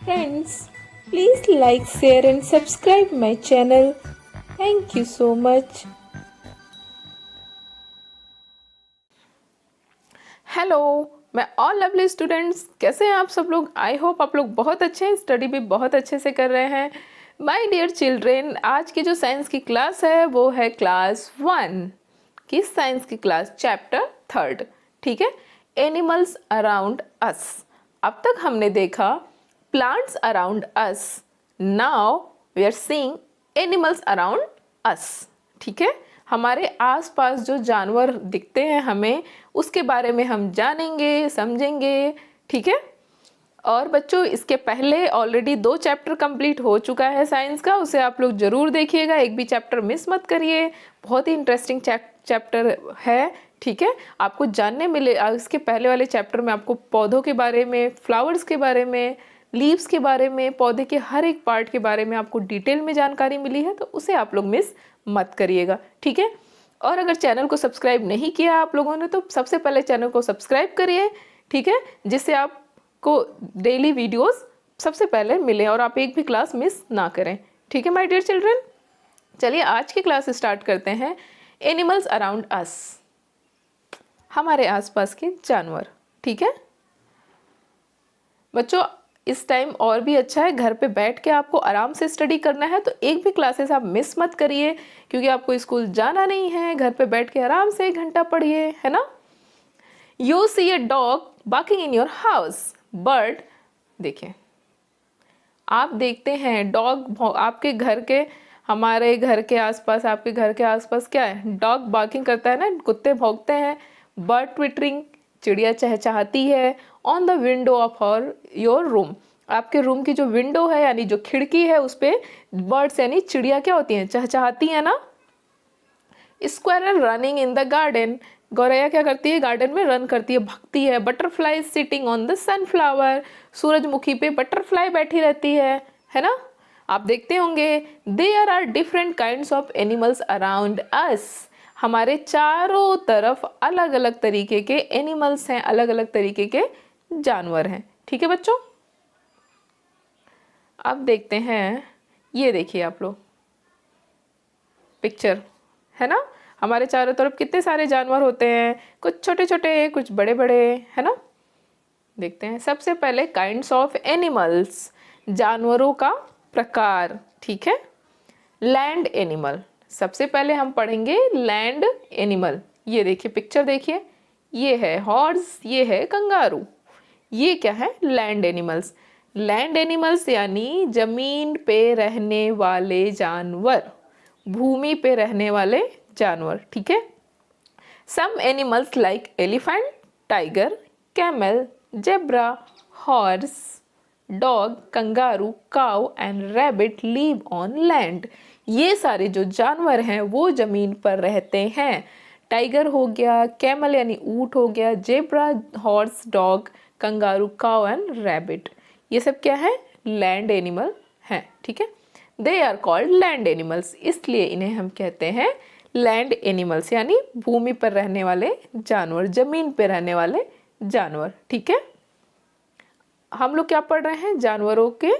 Friends, please like, share and subscribe my channel. Thank you so much. Hello, मैं all lovely students, कैसे हैं आप सब लोग। आई होप आप लोग बहुत अच्छे हैं, स्टडी भी बहुत अच्छे से कर रहे हैं। माय डियर चिल्ड्रेन, आज की जो साइंस की क्लास है वो है क्लास 1 की साइंस की क्लास, चैप्टर 3। ठीक है, एनिमल्स अराउंड अस। अब तक हमने देखा plants around us, now we are seeing animals around us. ठीक है, हमारे आसपास जो जानवर दिखते हैं हमें, उसके बारे में हम जानेंगे, समझेंगे। ठीक है, और बच्चों इसके पहले ऑलरेडी 2 चैप्टर कंप्लीट हो चुका है साइंस का, उसे आप लोग जरूर देखिएगा, एक भी चैप्टर मिस मत करिए। बहुत ही इंटरेस्टिंग चैप्टर है। ठीक है, आपको जानने मिले, इसके पहले वाले चैप्टर में आपको पौधों के बारे में, फ्लावर्स के बारे में, लीव्स के बारे में, पौधे के हर एक पार्ट के बारे में आपको डिटेल में जानकारी मिली है, तो उसे आप लोग मिस मत करिएगा। ठीक है, और अगर चैनल को सब्सक्राइब नहीं किया आप लोगों ने, तो सबसे पहले चैनल को सब्सक्राइब करिए। ठीक है, जिससे आपको डेली वीडियोस सबसे पहले मिले और आप एक भी क्लास मिस ना करें। ठीक है माय डियर चिल्ड्रन, चलिए आज की क्लास स्टार्ट करते हैं। एनिमल्स अराउंड अस, हमारे आसपास के जानवर। ठीक है बच्चों, इस टाइम और भी अच्छा है, घर पे बैठ के आपको आराम से स्टडी करना है, तो एक भी क्लासेस आप मिस मत करिए, क्योंकि आपको स्कूल जाना नहीं है। घर पे बैठ के आराम से 1 घंटा पढ़िए, है ना। You see a dog barking in your house, but देखिए, आप देखते हैं डॉग आपके घर के, हमारे घर के आसपास, आपके घर के आसपास क्या है, डॉग बार्किंग करता है ना, कुत्ते भौंकते हैं। बर्ड ट्विटरिंग, चिड़िया चहचहाती है। On the window of your room, आपके रूम की जो विंडो है यानी जो खिड़की है, उस पे बर्ड्स यानी चिड़िया क्या होती हैं, चहचहाती है ना। Squirrel running in the garden, गौरैया क्या करती है, गार्डन में रन करती है, भगती है। Butterfly sitting on the sunflower, सूरजमुखी पे बटरफ्लाई बैठी रहती है ना। आप देखते होंगे there are different kinds of animals around us, हमारे चारों तरफ अलग अलग तरीके के एनिमल्स हैं, अलग अलग तरीके के जानवर हैं। ठीक है बच्चों, अब देखते हैं, ये देखिए आप लोग पिक्चर, है ना। हमारे चारों तरफ कितने सारे जानवर होते हैं, कुछ छोटे छोटे, कुछ बड़े बड़े, है ना। देखते हैं सबसे पहले काइंड्स ऑफ एनिमल्स, जानवरों का प्रकार। ठीक है, लैंड एनिमल, सबसे पहले हम पढ़ेंगे लैंड एनिमल। ये देखिए पिक्चर देखिए, ये है हॉर्स, ये है कंगारू, ये क्या है, लैंड एनिमल्स। लैंड एनिमल्स यानी जमीन पे रहने वाले जानवर, भूमि पे रहने वाले जानवर। ठीक है, some animals like elephant, tiger, camel, zebra, horse, dog, kangaroo, cow and rabbit live on land. ये सारे जो जानवर हैं वो जमीन पर रहते हैं। टाइगर हो गया, कैमल यानी ऊंट हो गया, zebra, horse, dog, kangaroo, cow and rabbit, ये सब क्या है, लैंड एनिमल हैं। ठीक है, they are called land animals, इसलिए इन्हें हम कहते हैं लैंड एनिमल्स, यानी भूमि पर रहने वाले जानवर, जमीन पर रहने वाले जानवर। ठीक है, हम लोग क्या पढ़ रहे हैं, जानवरों के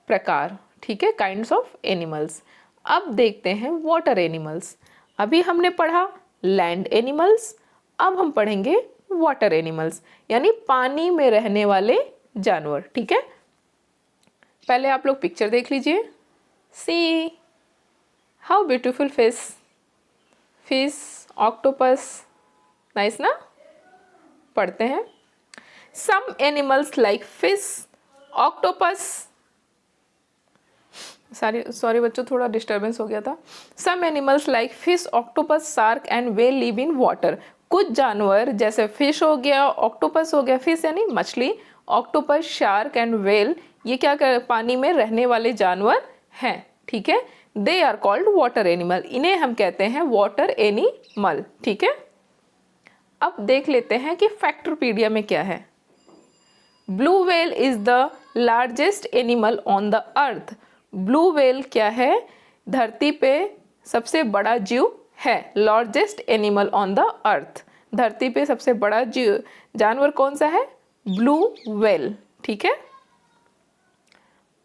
प्रकार। ठीक है, काइंड्स ऑफ एनिमल्स। अब देखते हैं वाटर एनिमल्स। अभी हमने पढ़ा लैंड एनिमल्स, अब हम पढ़ेंगे वाटर एनिमल्स, यानी पानी में रहने वाले जानवर। ठीक है, पहले आप लोग पिक्चर देख लीजिए। See how beautiful fish, octopus, nice ना। पढ़ते हैं, some animals like fish, octopus, sorry बच्चों, थोड़ा डिस्टर्बेंस हो गया था। Some animals like fish, octopus, shark and whale live in water, कुछ जानवर जैसे फिश हो गया, ऑक्टोपस हो गया, फिश यानी मछली, ऑक्टोपस, शार्क एंड व्हेल, ये क्या कर, पानी में रहने वाले जानवर हैं। ठीक है, they are called water animal, इन्हें हम कहते हैं वाटर एनिमल। ठीक है, अब देख लेते हैं कि फैक्टोपीडिया में क्या है। Blue whale is the largest animal on the earth, blue whale क्या है, धरती पे सबसे बड़ा जीव है। Largest animal on the earth, धरती पे सबसे बड़ा जीव जानवर कौन सा है, ब्लू व्हेल। ठीक है,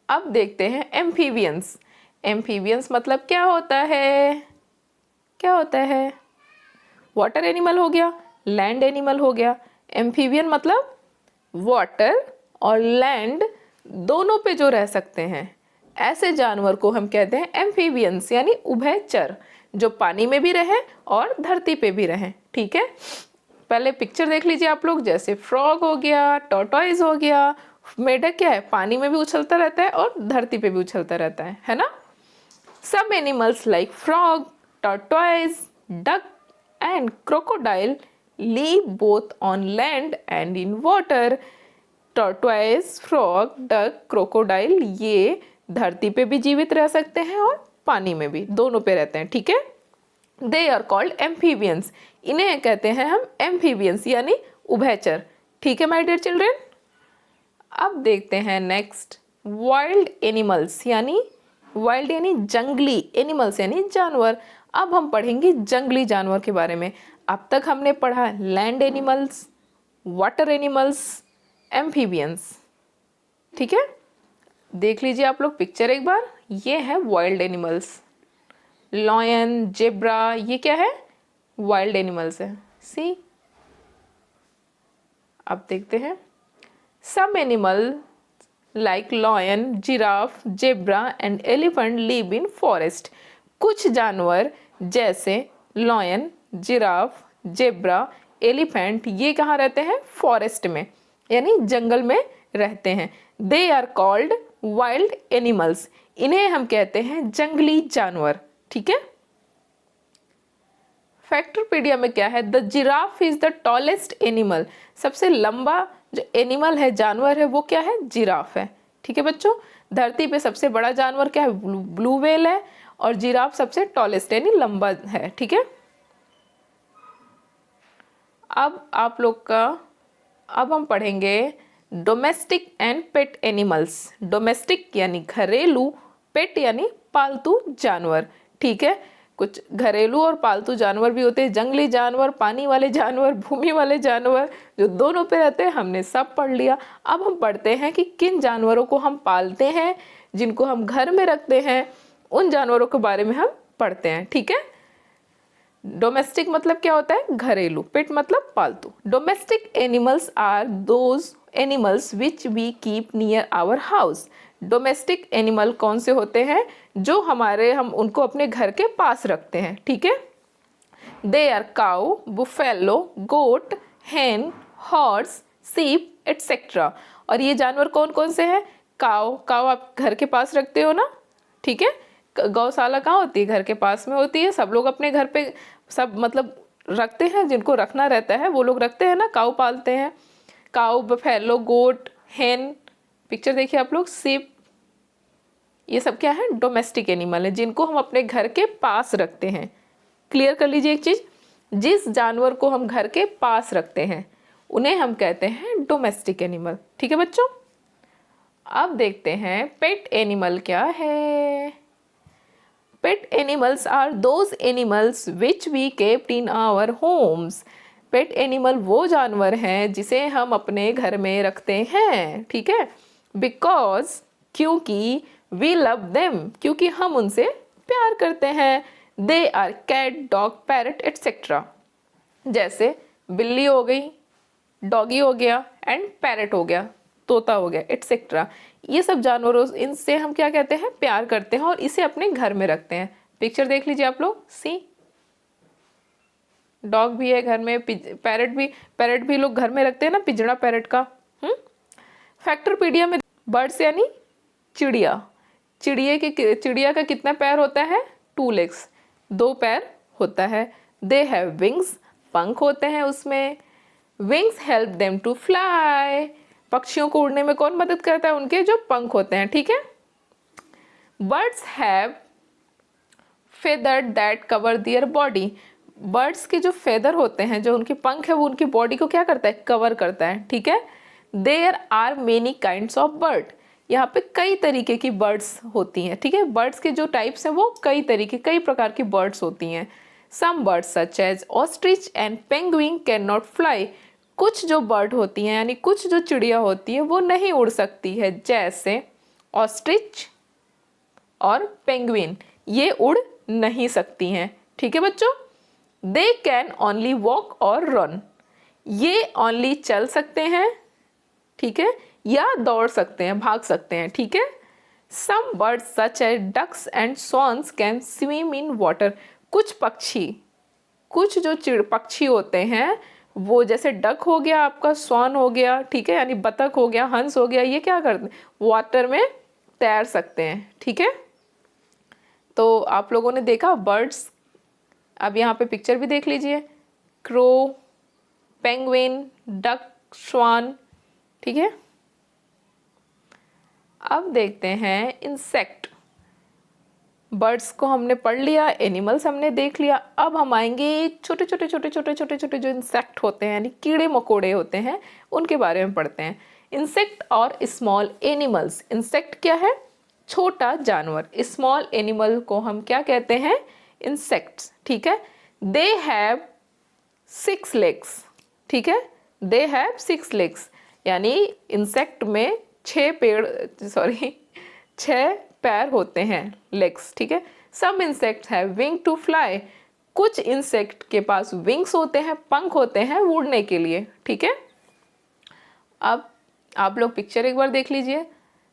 अब देखते हैं एम्फीबियंस। एम्फीबियंस मतलब क्या होता है? क्या होता है? वाटर एनिमल हो गया, लैंड एनिमल हो गया। एम्फीबियन मतलब वाटर और लैंड दोनों पे जो रह सकते हैं, ऐसे जानवर को हम कहते हैं एम्फीबियंस, यानी उभयचर, जो पानी में भी रहे और धरती पे भी रहे। ठीक है, पहले पिक्चर देख लीजिए आप लोग। जैसे फ्रॉग हो गया, टॉर्टोइज हो गया। मेढक क्या है? पानी में भी उछलता रहता है और धरती पे भी उछलता रहता है ना। Some animals like frog, tortoise, duck and crocodile live both on land and in water. Tortoise, frog, duck, crocodile ये धरती पे भी जीवित रह सकते हैं और पानी में भी, दोनों पे रहते हैं। ठीक है, दे आर कॉल्ड एम्फीबियंस। इन्हें कहते हैं हम एम्फीबियंस, यानी उभयचर। ठीक है माय डियर चिल्ड्रन। अब देखते हैं नेक्स्ट, वाइल्ड एनिमल्स, यानी वाइल्ड यानी जंगली, एनिमल्स यानी जानवर। अब हम पढ़ेंगे जंगली जानवर के बारे में। अब तक हमने पढ़ा land animals, water animals, amphibians. ठीक है, देख लीजिए आप लोग पिक्चर एक बार। ये है वाइल्ड एनिमल्स, लॉयन, जेब्रा, ये क्या है? वाइल्ड एनिमल्स है। सी, अब देखते हैं some animal like lion, giraffe, zebra and elephant live in forest. कुछ जानवर जैसे lion, giraffe, zebra, elephant ये कहाँ रहते हैं? फॉरेस्ट में, यानी जंगल में रहते हैं। They are called wild animals. इन्हें हम कहते हैं जंगली जानवर। ठीक है, फैक्टरपीडिया में क्या है? The giraffe is the tallest animal. सबसे लंबा जो एनिमल है, जानवर है, वो क्या है? जिराफ है। ठीक है बच्चों, धरती पे सबसे बड़ा जानवर क्या है? ब्लू व्हेल है, और जिराफ सबसे टॉलेस्ट यानी लंबा है। ठीक है, अब आप लोग का, अब हम पढ़ेंगे domestic and pet animals. Domestic यानी घरेलू, पेट यानी पालतू जानवर। ठीक है, कुछ घरेलू और पालतू जानवर भी होते हैं। जंगली जानवर, पानी वाले जानवर, भूमि वाले जानवर, जो दोनों पे रहते हैं, हमने सब पढ़ लिया। अब हम पढ़ते हैं कि किन जानवरों को हम पालते हैं, जिनको हम घर में रखते हैं, उन जानवरों के बारे में हम पढ़ते हैं। ठीक है, डोमेस्टिक मतलब क्या होता है? घरेलू। पेट मतलब पालतू। Domestic animals are those animals which we keep near our house. Domestic animal कौन से होते हैं? जो हम उनको अपने घर के पास रखते हैं। ठीक है, दे आर काउ, बुफेलो, गोट, हेन, हॉर्स, सीप एटसेट्रा। और ये जानवर कौन कौन से हैं? काउ, काउ आप घर के पास रखते हो ना। ठीक है, गौशाला कहाँ होती है? घर के पास में होती है। सब लोग अपने घर पे सब मतलब रखते हैं, जिनको रखना रहता है वो लोग रखते हैं ना, काउ पालते हैं। काउ, बफेलो, गोट, हेन, पिक्चर देखिए आप लोग, सीप, ये सब क्या है? डोमेस्टिक एनिमल है, जिनको हम अपने घर के पास रखते हैं। क्लियर कर लीजिए एक चीज, जिस जानवर को हम घर के पास रखते हैं उन्हें हम कहते हैं डोमेस्टिक एनिमल। ठीक है बच्चों, अब देखते हैं पेट एनिमल क्या है। Pet animals are those animals which we kept in our homes. Pet animal वो जानवर हैं जिसे हम अपने घर में रखते हैं। ठीक है, बिकॉज, क्योंकि, वी लव देम, क्योंकि हम उनसे प्यार करते हैं। They are cat, dog, parrot etcetera. जैसे बिल्ली हो गई, डॉगी हो गया एंड पैरट हो गया, तोता हो गया एटसेट्रा। ये सब जानवरों, इनसे हम क्या कहते हैं? प्यार करते हैं और इसे अपने घर में रखते हैं। पिक्चर देख लीजिए आप लोग। सी, डॉग भी है घर में, पैरट भी लोग घर में रखते हैं ना, पिंजड़ा पैरट का। फैक्टरपीडिया में बर्ड्स यानी चिड़िया। चिड़िया का कितना पैर होता है? 2 legs, 2 पैर होता है। दे हैव विंग्स, पंख होते हैं उसमें। Wings help them to fly. पक्षियों को उड़ने में कौन मदद करता है? उनके जो पंख होते हैं। ठीक है, birds have feather that cover their body. Birds के जो फेदर होते हैं, जो उनके पंख है, वो उनकी बॉडी को क्या करता है? कवर करता है। ठीक है, there are many kinds of bird. यहाँ पे कई तरीके की बर्ड्स होती हैं। ठीक है, बर्ड्स के जो टाइप्स हैं वो कई प्रकार की बर्ड्स होती हैं। Some birds such as ostrich and penguin can not fly. कुछ जो बर्ड होती हैं, यानी कुछ जो चिड़िया होती है वो नहीं उड़ सकती है, जैसे ऑस्ट्रिच और पेंगुइन ये उड़ नहीं सकती हैं। ठीक है बच्चों। दे कैन ओनली वॉक और रन, ये ओनली चल सकते हैं, ठीक है, या दौड़ सकते हैं, भाग सकते हैं। ठीक है। Some birds such as ducks and swans can swim in water, कुछ पक्षी, कुछ जो पक्षी होते हैं वो जैसे डक हो गया आपका, स्वान हो गया, ठीक है, यानी बतख हो गया, हंस हो गया, ये क्या करते हैं, वाटर में तैर सकते हैं। ठीक है। तो आप लोगों ने देखा बर्ड्स, अब यहाँ पे पिक्चर भी देख लीजिए, क्रो, पेंगुइन, डक, स्वान। ठीक है। अब देखते हैं इंसेक्ट। बर्ड्स को हमने पढ़ लिया, एनिमल्स हमने देख लिया, अब हम आएंगे छोटे छोटे जो इंसेक्ट होते हैं, यानी कीड़े मकोड़े होते हैं, उनके बारे में पढ़ते हैं। इंसेक्ट और स्मॉल एनिमल्स। इंसेक्ट क्या है, छोटा जानवर। स्मॉल एनिमल को हम क्या कहते हैं, इंसेक्ट्स। ठीक है। They have 6 legs. ठीक है। दे हैव 6 लेग्स, यानी इंसेक्ट में 6 पैर होते हैं, लेग्स। ठीक है। Some insects have wing to fly, कुछ इंसेक्ट के पास विंग्स होते हैं, पंख होते हैं उड़ने के लिए। ठीक है। अब आप लोग पिक्चर एक बार देख लीजिए,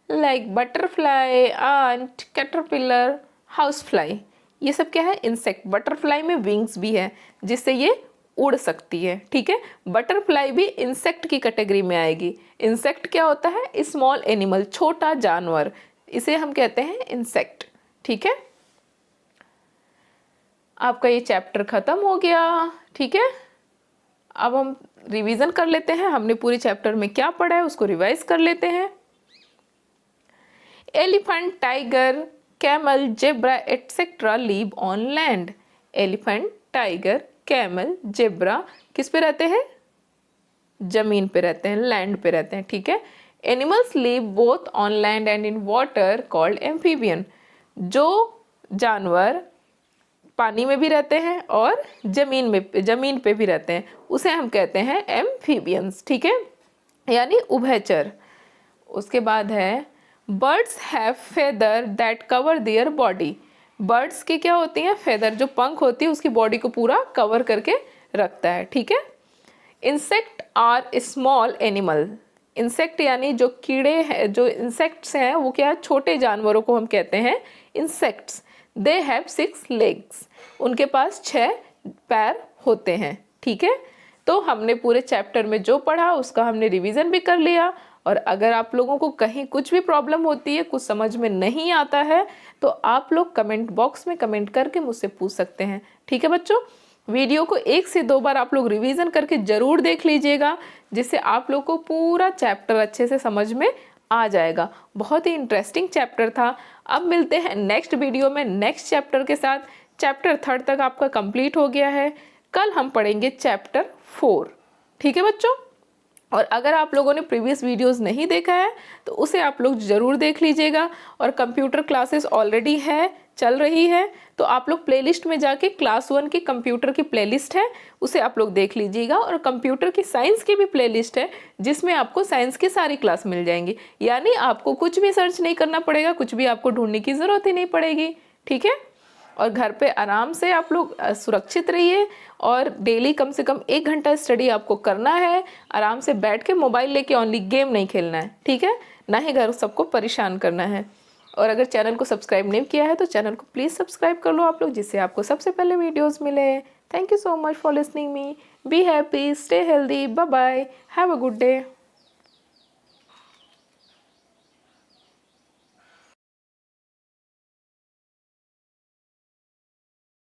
लाइक बटरफ्लाई, एंट, कैटरपिलर, हाउस फ्लाई, ये सब क्या है, इंसेक्ट। बटरफ्लाई में विंग्स भी है जिससे ये उड़ सकती है। ठीक है। बटरफ्लाई भी इंसेक्ट की कैटेगरी में आएगी। इंसेक्ट क्या होता है, स्मॉल एनिमल, छोटा जानवर, इसे हम कहते हैं इंसेक्ट। ठीक है। आपका ये चैप्टर खत्म हो गया। ठीक है। अब हम रिवीजन कर लेते हैं, हमने पूरे चैप्टर में क्या पढ़ा है उसको रिवाइज कर लेते हैं। Elephant, tiger, camel, zebra etcetera live on land. Elephant, tiger, camel, zebra किस पे रहते हैं, जमीन पे रहते हैं, लैंड पे रहते हैं। ठीक है। Animals live both on land and in water called amphibian, जो जानवर पानी में भी रहते हैं और जमीन पे भी रहते हैं उसे हम कहते हैं एम्फीबियंस। ठीक है, यानी उभयचर। उसके बाद है birds have feather that cover their body. Birds की क्या होती हैं, फेदर, जो पंख होती है उसकी बॉडी को पूरा कवर करके रखता है। ठीक है। Insect are small animal. Insect यानी जो कीड़े हैं, जो इंसेक्ट्स हैं वो क्या है, छोटे जानवरों को हम कहते हैं इंसेक्ट्स। दे हैव 6 लेग्स, उनके पास 6 पैर होते हैं। ठीक है। तो हमने पूरे चैप्टर में जो पढ़ा उसका हमने रिवीजन भी कर लिया। और अगर आप लोगों को कहीं कुछ भी प्रॉब्लम होती है, कुछ समझ में नहीं आता है, तो आप लोग कमेंट बॉक्स में कमेंट करके मुझसे पूछ सकते हैं। ठीक है बच्चों, वीडियो को 1 से 2 बार आप लोग रिवीजन करके ज़रूर देख लीजिएगा, जिससे आप लोग को पूरा चैप्टर अच्छे से समझ में आ जाएगा। बहुत ही इंटरेस्टिंग चैप्टर था। अब मिलते हैं नेक्स्ट वीडियो में नेक्स्ट चैप्टर के साथ। चैप्टर 3 तक आपका कंप्लीट हो गया है। कल हम पढ़ेंगे चैप्टर 4। ठीक है बच्चों। और अगर आप लोगों ने प्रीवियस वीडियोस नहीं देखा है तो उसे आप लोग ज़रूर देख लीजिएगा। और कंप्यूटर क्लासेस ऑलरेडी है, चल रही है, तो आप लोग प्लेलिस्ट में जाके क्लास 1 की कंप्यूटर की प्लेलिस्ट है उसे आप लोग देख लीजिएगा। और कंप्यूटर की साइंस की भी प्लेलिस्ट है जिसमें आपको साइंस की सारी क्लास मिल जाएंगी, यानी आपको कुछ भी सर्च नहीं करना पड़ेगा, कुछ भी आपको ढूंढने की ज़रूरत ही नहीं पड़ेगी। ठीक है। और घर पे आराम से आप लोग सुरक्षित रहिए और डेली कम से कम 1 घंटा स्टडी आपको करना है। आराम से बैठ के मोबाइल लेके ओनली गेम नहीं खेलना है। ठीक है, ना ही घर सबको परेशान करना है। और अगर चैनल को सब्सक्राइब नहीं किया है तो चैनल को प्लीज़ सब्सक्राइब कर लो आप लोग, जिससे आपको सबसे पहले वीडियोज़ मिले। Thank you so much for listening me. Be happy, stay healthy, bye bye, have a good day.